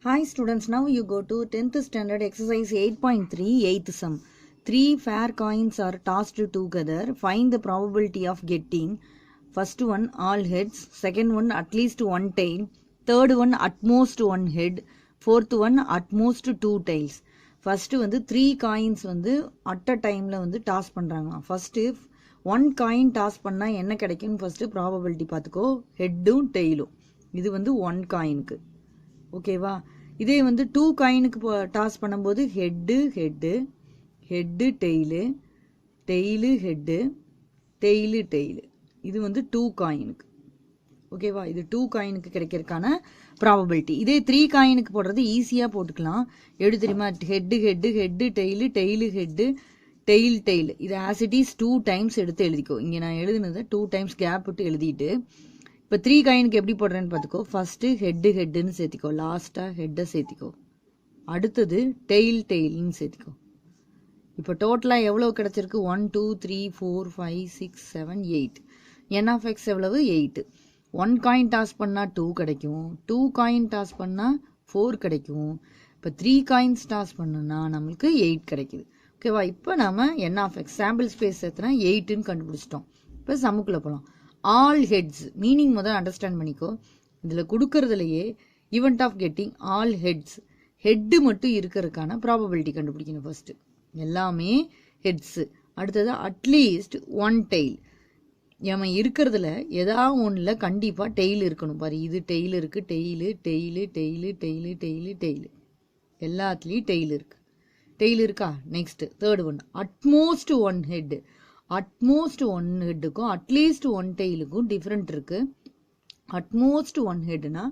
Hi students, now you go to 10th standard exercise 8.3 8th sum. 3 fair coins are tossed together. Find the probability of getting first one all heads, second one at least one tail, third one at most one head, fourth one at most two tails. First வந்து 3 coins வந்து at a timeல வந்து toss பண்றாங்களாம். First one coin toss பண்ணா என்ன கிடைக்கும் first probability பார்த்துக்கோ, ஹெட்டும் டெய்லும். இது வந்து 1 coinக்கு. ஓகேவா, இதே வந்து 2 காயினுக்கு டாஸ் பண்ணும்போது head head head tail tail head tail tail. இது வந்து 2 காயினுக்கு. ஓகேவா, இது 2 காயினுக்கு கிடைக்கிறதுக்கான ப்ராபபிலிட்டி. இதே 3 காயினுக்கு போடுறது ஈஸியாக போட்டுக்கலாம். எப்படி தெரியுமா, head head head tail tail head tail tail. இது ஆஸ் இட் இஸ் 2 டைம்ஸ் எடுத்து எழுதிக்கோ. இங்கே நான் எழுதுனதை 2 டைம்ஸ் கேப் விட்டு எழுதிட்டு இப்போ 3 காயினுக்கு எப்படி போடுறேன்னு பார்த்துக்கோ. ஃபஸ்ட்டு ஹெட்டு ஹெட்டுன்னு சேர்த்திக்கோ, லாஸ்ட்டாக ஹெட்டை சேர்த்திக்கோ, அடுத்தது டெய்ல் டெய்ல்னு சேர்த்திக்கோ. இப்போ டோட்டலாக எவ்வளோ கிடச்சிருக்கு, 1 2 3 4 5 6 7 8. என் ஆஃப் எக்ஸ் எவ்வளவு, 8. 1 காயின் டாஸ் பண்ணால் 2 கிடைக்கும், 2 காயின் டாஸ் பண்ணால் 4 கிடைக்கும். இப்போ 3 காயின்ஸ் டாஸ் பண்ணோன்னா நம்மளுக்கு 8 கிடைக்குது. ஓகேவா, இப்போ நம்ம N of X sample space எத்தனை 8ன்னு கண்டுபிடிச்சிட்டோம். இப்போ சமுக்குள்ளே போகலாம். ஆல் ஹெட்ஸ் மீனிங் முதல் அண்டர்ஸ்டாண்ட் பண்ணிக்கோ. இதில் கொடுக்கறதுலையே event of getting all heads, head மட்டும் இருக்கிறதுக்கான ப்ராபபிலிட்டி கண்டுபிடிக்கணும். ஃபர்ஸ்ட் எல்லாமே ஹெட்ஸு, அடுத்தது அட்லீஸ்ட் ஒன் டெய்ல். நம்ம இருக்கிறதுல ஏதாவது ஒன்றில் கண்டிப்பாக டெய்ல் இருக்கணும். பாரு, இது டெய்ல் இருக்குது, tail tail tail tail tail tail, எல்லாத்துலேயும் டெய்ல் இருக்குது. டெய்ல் இருக்கா? Next third one at most one head. At most one ஹெட்டுக்கும் அட்லீஸ்ட் ஒன் டெய்லுக்கும் டிஃப்ரெண்ட் இருக்குது. அட்மோஸ்ட் ஒன் ஹெட்னா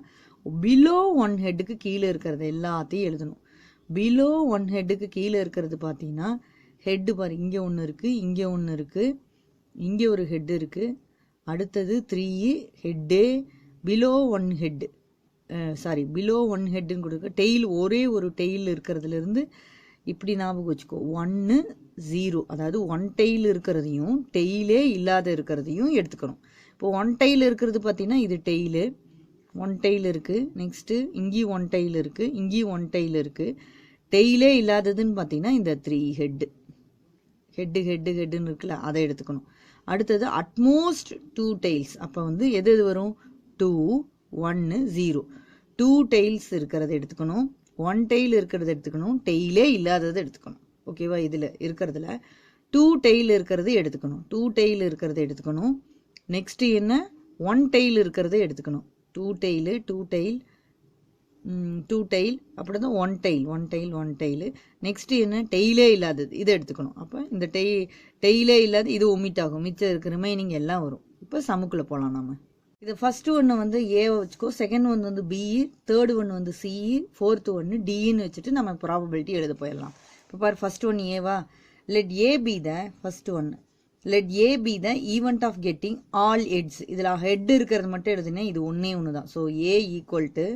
பிலோ ஒன் ஹெட்டுக்கு கீழே இருக்கிறது எல்லாத்தையும் எழுதணும். பிலோ ஒன் ஹெட்டுக்கு கீழே இருக்கிறது பார்த்தீங்கன்னா ஹெட்டு பாரு, இங்கே ஒன்று இருக்குது, இங்கே ஒன்று இருக்குது, இங்கே ஒரு ஹெட்டு இருக்குது, அடுத்தது 3 head. Below one head below one ஹெட்டுன்னு கொடுக்க டெய்ல், ஒரே ஒரு டெய்ல் இருக்கிறதுலேருந்து இப்படி ஞாபகம் வச்சுக்கோ. 1 0, அதாவது 1 டெய்ல் இருக்கிறதையும் டெய்லே இல்லாத இருக்கிறதையும் எடுத்துக்கணும். இப்போ 1 டெய்ல் இருக்கிறது பார்த்தீங்கன்னா இது டெய்லு, 1 டெய்ல் இருக்குது. நெக்ஸ்ட்டு இங்கேயும் 1 டெய்ல் இருக்குது, இங்கேயும் 1 டெய்ல் இருக்குது. டெய்லே இல்லாததுன்னு பார்த்தீங்கன்னா இந்த 3 ஹெட்டு ஹெட்டு ஹெட்டு ஹெட்டுன்னு இருக்குல்ல, அதை எடுத்துக்கணும். அடுத்தது அட்மோஸ்ட் 2 டெய்ல்ஸ். அப்போ வந்து எது எது வரும், 2 1 0. 2 டெய்ல்ஸ் இருக்கிறத எடுத்துக்கணும், 1 டெய்ல் இருக்கிறத எடுத்துக்கணும், டெய்லே இல்லாததை எடுத்துக்கணும். ஓகேவா, இதில் இருக்கிறதுல 2 டெய்ல் இருக்கிறது எடுத்துக்கணும், 2 டெய்ல் இருக்கிறத எடுத்துக்கணும். நெக்ஸ்ட்டு என்ன, 1 டெய்ல் இருக்கிறத எடுத்துக்கணும். 2 டெய்லு 2 டெய்ல் 2 டெய்ல், அப்படி தான் 1 டெய்ல் 1 டெய்ல் 1 டெய்லு. நெக்ஸ்ட்டு என்ன, டெய்லே இல்லாதது, இதை எடுத்துக்கணும். அப்போ இந்த டெய்லே இல்லாத இது ஒமிட் ஆகும், மிச்சம் இருக்க ரிமைனிங் எல்லாம் வரும். இப்போ சமுக்குள்ளே போகலாம். நம்ம இது ஃபர்ஸ்ட் ஒன்று வந்து ஏவை வச்சுக்கோ, செகண்ட் ஒன்று வந்து பி, தேர்டு ஒன்று வந்து சி, ஃபோர்த்து ஒன்று டின்னு வச்சுட்டு நம்ம ப்ராபபிலிட்டி எழுத போயிடலாம். இப்போ பாரு, ஃபர்ஸ்ட் ஒன் ஏவா, let A be the first one, let A be the event of getting all heads. இதில் ஹெட் இருக்கிறது மட்டும் எழுதுனேன், இது ஒன்றே ஒன்று தான். ஸோ ஏ ஈக்குவல் டு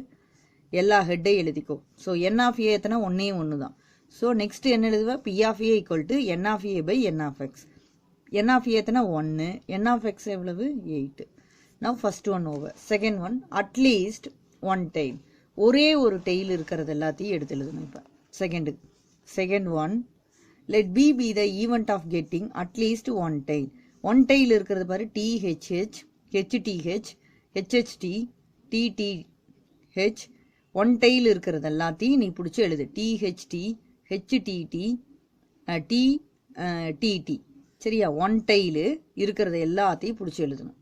எல்லா ஹெட்டையும் எழுதிக்கோ. ஸோ என் ஆஃப் ஏ எத்தனை, ஒன்றே ஒன்று தான். ஸோ நெக்ஸ்ட் என்ன எழுதுவா, P of A equal to N of A by N of X. N of A எத்தனை 1, என் ஆஃப் எக்ஸ் எவ்வளவு 8. Now first one over. Second one at least one tail. ஒரே ஒரு டெய்ல் இருக்கிறது எல்லாத்தையும் எடுத்து எழுதணும். இப்போ second one let B be the event of getting at least one tail. One tail இருக்கிறது பாரு, THH HTH HHT TTH. One tail இருக்கிறது எல்லாத்தையும் நீ பிடிச்சி எழுது, THT HTT TTT. சரியா, ஒன் டெய்லு இருக்கிறது எல்லாத்தையும் பிடிச்சி எழுதணும்.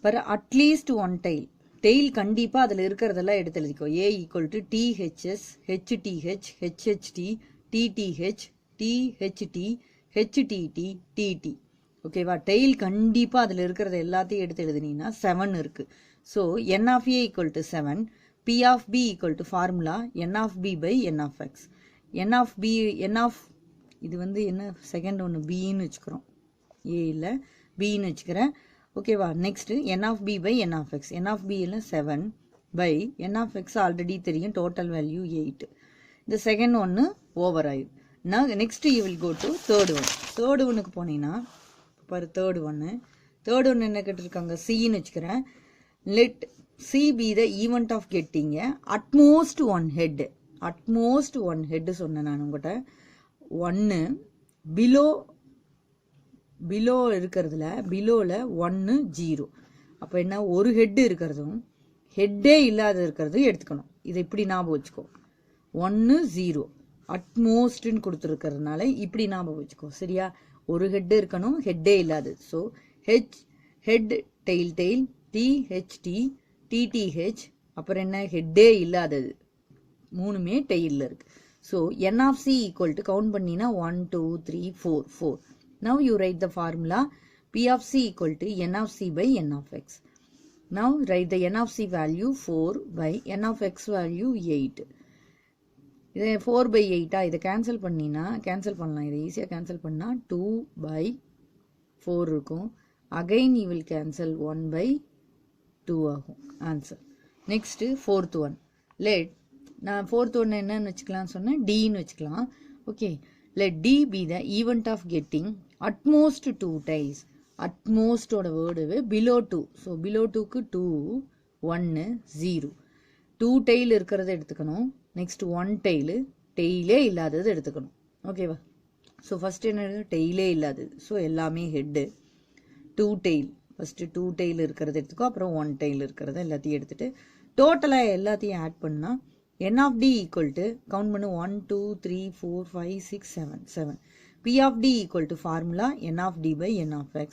பர் அட்லீஸ்ட் ஒன் டெய்ல், டெய்ல் கண்டிப்பாக அதில் இருக்கிறதெல்லாம் எடுத்து எழுதிக்கோ. A equal to THS HTH HHT TTH THT HTT TT. ஓகேவா, டெய்ல் கண்டிப்பாக அதில் இருக்கிறத எல்லாத்தையும் எடுத்து எழுதுனீங்கன்னா 7 இருக்குது. So N of A equal to 7, P of B equal to formula n of B by N of X. N of B இது வந்து என்ன, செகண்ட் ஒன்று பின்னு வச்சுக்கிறோம், ஏ இல்லை பின்னு வச்சுக்கிறேன். ஓகேவா, next n of B by N of X. N of B இல்லை 7 by N of X already தெரியும், டோட்டல் வேல்யூ 8. இந்த செகண்ட் ஒன்று ஓவர் ஆயிடும். நான் next you will go to third one. Third ஒன்றுக்கு போனீங்கன்னா பாரு, தேர்டு ஒன்று என்ன கேட்டிருக்காங்க, சின்னு வச்சுக்கிறேன். Let C be the event of getting a utmost one head. Utmost one head சொன்னேன் நான் உங்கள்கிட்ட. 1 below இருக்கிறதுல below-ல 1 0. அப்போ என்ன, ஒரு ஹெட் இருக்கிறதும் ஹெட்டே இல்லாத இருக்கிறதும் எடுத்துக்கணும். இதை இப்படி ஞாபகம் வச்சுக்கோ. 1 0 அட்மோஸ்ட்னு கொடுத்துருக்கிறதுனால இப்படி ஞாபகம் வச்சுக்கோ. சரியா, ஒரு ஹெட் இருக்கணும், ஹெட்டே இல்லாதது. So head tail tail THT TTH அப்புறம் என்ன, ஹெட்டே இல்லாதது மூணுமே டெயிலில் இருக்கு. So N of C equal to count பண்ணினா 1 2 3 4 4. Now you write the formula P of C equal to N of C by N of X. Now write the N of C value 4 by N of X value 8. இதை 4 by 8 இதை cancel பண்ணினா cancel பண்ணலாம். இதை ஈஸியாக cancel பண்ணால் 2 by 4 இருக்கும். Again you will cancel 1 by 2 ஆகும் answer. Next fourth one. நான் ஃபோர்த் ஒன்று என்னன்னு வச்சுக்கலாம்னு சொன்னேன், Dன்னு வச்சுக்கலாம். Okay, let D be the event of getting utmost 2 tiles. அட்மோஸ்டோட வேர்டு below 2. ஸோ below 2க்கு 2 1 0. 2 tail இருக்கிறத எடுத்துக்கணும். நெக்ஸ்ட் 1 tail டெய்லே இல்லாதது எடுத்துக்கணும். ஓகேவா? ஸோ ஃபஸ்ட் என்ன, டெய்லே இல்லாதது. ஸோ எல்லாமே ஹெட்டு. 2 tail ஃபஸ்ட்டு 2 tail இருக்கிறத எடுத்துக்கோ. அப்புறம் 1 tail இருக்கிறத எல்லாத்தையும் எடுத்துகிட்டு டோட்டலாக எல்லாத்தையும் ஆட் பண்ணால் N of D equal to count பண்ணு 1 2 3 4 5 6 7 7. P of D equal to formula N of D by N of X.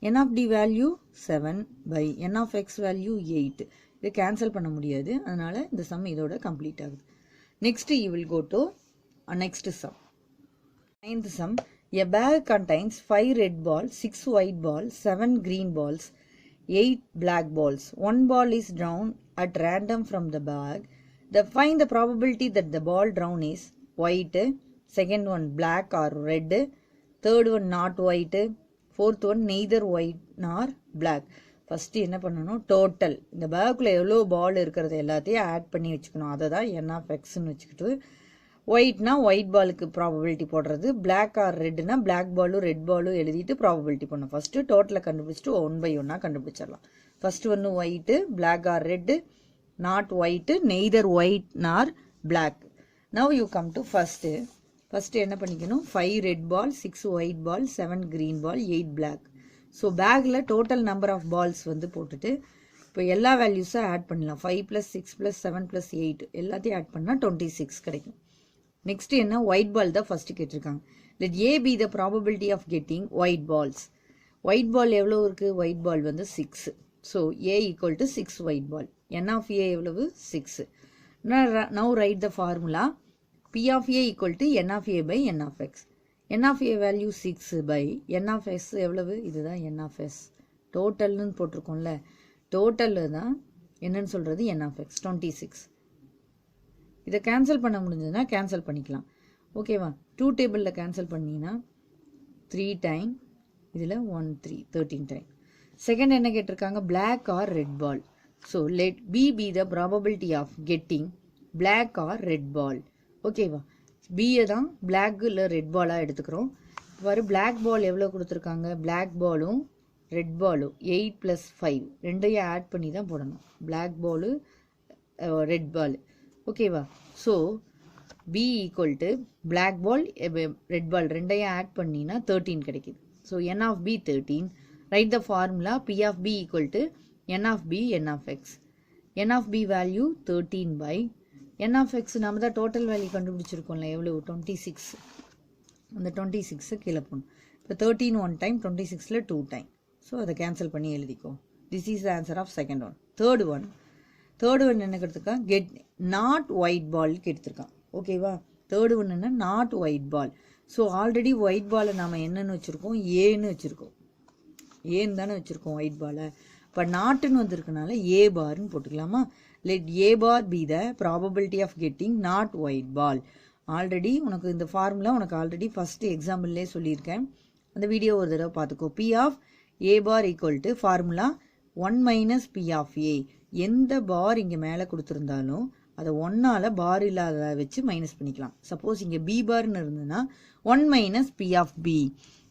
N of D value 7 by N of X value 8. இதை கேன்சல் பண்ண முடியாது, அதனால இந்த சம் இதோட complete ஆகுது. Next you will go to next sum. 9th sum. A bag contains 5 red balls, 6 white balls, 7 green balls, 8 black balls. One ball is drawn at random from the bag. Find the probability that the ball drawn is white, second one black or red, third one not white, fourth one neither white nor black. First என்ன பண்ணணும், total இந்த பேக்குள்ளே எவ்வளோ பால் இருக்கிறது எல்லாத்தையும் add பண்ணி வச்சுக்கணும். அதை தான் N of Xன்னு வச்சுக்கிட்டு, ஒயிட்னா ஒயிட் பாலுக்கு ப்ராபபிலிட்டி போடுறது, பிளாக் ஆர் ரெட்னா பிளாக் பாலும் ரெட் பாலும் எழுதிட்டு ப்ராபபிலிட்டி பண்ணணும். ஃபஸ்ட்டு டோட்டலை கண்டுபிடிச்சிட்டு 1 by 1 கண்டுபிடிச்சிடலாம். ஃபஸ்ட்டு ஒன்று white, black or red, not white, neither white nor black. Now you come to first என்ன பண்ணிக்கணும், 5 red ball, 6 white ball, 7 green ball, 8 black. So பேக்கில் டோட்டல் நம்பர் ஆஃப் பால்ஸ் வந்து போட்டுட்டு இப்போ எல்லா வேல்யூஸும் ஆட் பண்ணலாம். 5 + 6 + 7 + 8 எல்லாத்தையும் ஆட் பண்ணால் 26 கிடைக்கும். நெக்ஸ்ட் என்ன, ஒயிட் பால் தான் ஃபஸ்ட்டு கேட்டிருக்காங்க. Let A be the probability of getting white balls. White ball எவ்வளோ இருக்குது, ஒயிட் பால் வந்து 6. So A equal to 6 white ball. N of A எவ்வளவு, 6. Now write the formula P of A equal to N of A by N of X. N of A value 6 by N of S எவ்வளவு, இதுதான் N of S. டோட்டல்னு போட்டிருக்கோம்ல, டோட்டலில் தான் என்னன்னு சொல்கிறது N of X 26. இதை cancel பண்ண முடிஞ்சதுன்னா cancel பண்ணிக்கலாம். ஓகேவா? 2 டேபிளில் கேன்சல் பண்ணிங்கன்னா 3 டைம், இதில் 1 3 13 டைம். செகண்ட் என்ன கேட்டிருக்காங்க, black or red ball. So let B be the probability of getting black or red ball. ஓகேவா? பியை தான் பிளாக் இல்லை ரெட் பாலாக எடுத்துக்கிறோம். பாரு, பிளாக் பால் எவ்வளோ கொடுத்துருக்காங்க, பிளாக் பாலும் ரெட் பாலும் 8 + 5 ரெண்டையும் ஆட் பண்ணி தான் போடணும். Black ball red ball. ஓகேவா? So B equal to black ball red ball ரெண்டையும் ஆட் பண்ணினா 13 கிடைக்குது. So N of B 13. Write the formula P of B equal to N of B N of X. N of B value 13 by N of X நம்ம தான் total value கண்டுபிடிச்சிருக்கோம்ல, எவ்வளோ 26. அந்த 26 கீழே போகணும். இப்போ 13 1 டைம், 26ல் 2 டைம். ஸோ அதை cancel பண்ணி எழுதிக்கோ. This is the answer of second one. Third one என்ன எடுத்துருக்கான், கெட் நாட் ஒயிட் பால்க்கு எடுத்திருக்கான். ஓகேவா? தேர்டு ஒன் என்ன, not white ball. So already white பாலை நாம் என்னென்னு வச்சுருக்கோம், ஏன்னு வச்சுருக்கோம். ஏன்னு தானே வச்சுருக்கோம் ஒயிட் பாலை. இப்போ நாட்டுன்னு வந்திருக்கனால A பார்னு போட்டுக்கலாமா? Let A bar be the probability of getting not white ball. Already உனக்கு இந்த ஃபார்முலா உனக்கு ஆல்ரெடி ஃபஸ்ட்டு எக்ஸாம்பிள்லேயே சொல்லியிருக்கேன். அந்த வீடியோ ஒரு தடவை பார்த்துக்கோ. P of A bar equal to formula 1 - P of A. எந்த பார் இங்கே மேலே கொடுத்துருந்தாலும் அதை 1ஆல் பார் இல்லாத வச்சு மைனஸ் பண்ணிக்கலாம். சப்போஸ் இங்கே B பார்னு இருந்ததுன்னா 1 - P ஆஃப் B.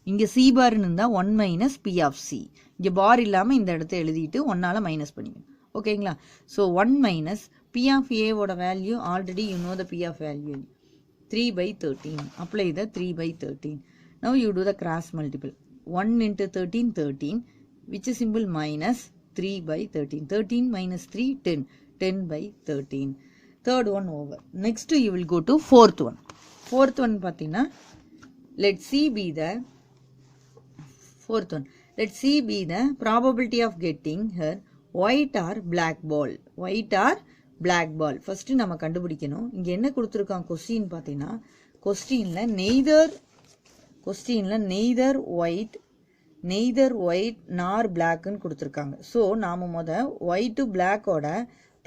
இங்கே C பார்னு இருந்தால் 1 - P ஆஃப் C. இங்கே பார் இல்லாமல் இந்த இடத்த எழுதிட்டு 1ஆல் மைனஸ் பண்ணிக்கணும். ஓகேங்களா? So 1 minus P of A ஓட value already you know the P of value 3/13. Apply the 3/13. Now you do the cross multiple. 1 into 13, 13. Which is symbol minus 3/13. 13 minus 3, 10. 10/13. Third one over. Next you will go to fourth one. Fourth one பார்த்தீங்கன்னா let C be the fourth one. Let C be the probability of getting her white or black ball. White or black ball. First நம்ம கண்டுபிடிக்கணும். இங்க என்ன கொடுத்திருக்கான் question பார்த்தீங்கன்னா கொஸ்டின்ல neither white nor black ன்னு கொடுத்திருக்காங்க. So நாம white to black ஓட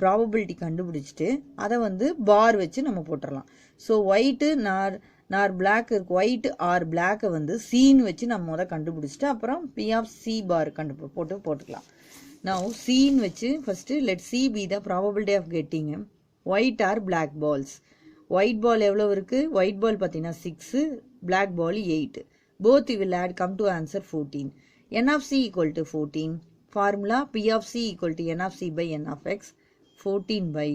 ப்ராபபிலிட்டி கண்டுபிடிச்சிட்டு அதை பார் வச்சு நம்ம போட்டுடலாம். ஸோ ஒயிட்டு நார் பிளாக் இருக்கு, ஒயிட் ஆர் பிளாக்கை சீன்னு வச்சு நம்ம கண்டுபிடிச்சிட்டு அப்புறம் பி ஆஃப் சி பார் போட்டுக்கலாம். நவ் சீன்னு வச்சு first let C be the probability of getting white or black balls. White ball எவ்வளோ இருக்கு? ஒயிட் பால் பார்த்தீங்கன்னா 6, black ball 8. Both you will add come to answer 14. n of c equal to 14. Formula p of c equal to n of c by n of x. 14 by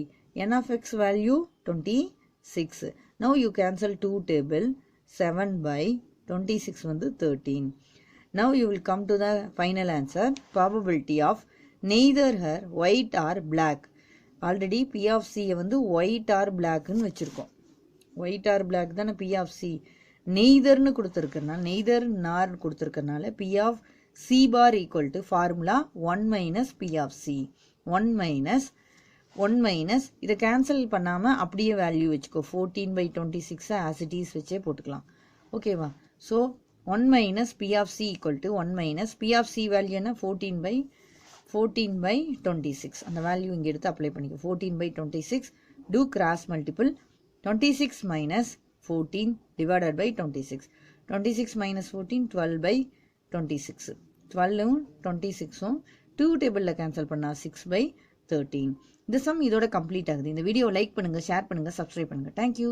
n of x value 26. Now you cancel 2 table. 7 by 26 13. Now you will come to the final answer. Probability of neither her white or black. Already p of c white or black ன்னு வச்சிருக்கோம். white or black தான p of c. neither ன்னு கொடுத்திருக்கறனால neither nor கொடுத்திருக்கறனால p of c bar equal to formula 1 minus p of c. 1 minus இதை cancel பண்ணாம அப்படியே value வச்சுக்கோ. 14/26 as it is வச்சே போட்டுக்கலாம். ஓகேவா? So 1 minus p of c equal to 1 minus p of c value என்ன? 14/26. அந்த value இங்கே எடுத்து அப்ளை பண்ணிக்கோ. 14/26. do cross multiple. 26 minus 14 divided by 26. 26 minus 14 12/26. 12 26 2 டேபிளில் கேன்சல் பண்ணா 6/13. இந்த சம் இதோட கம்ப்ளீட் ஆகுது. இந்த வீடியோ லைக் பண்ணுங்க, ஷேர் பண்ணுங்க, சப்ஸ்கிரைப் பண்ணுங்க. தேங்க்யூ.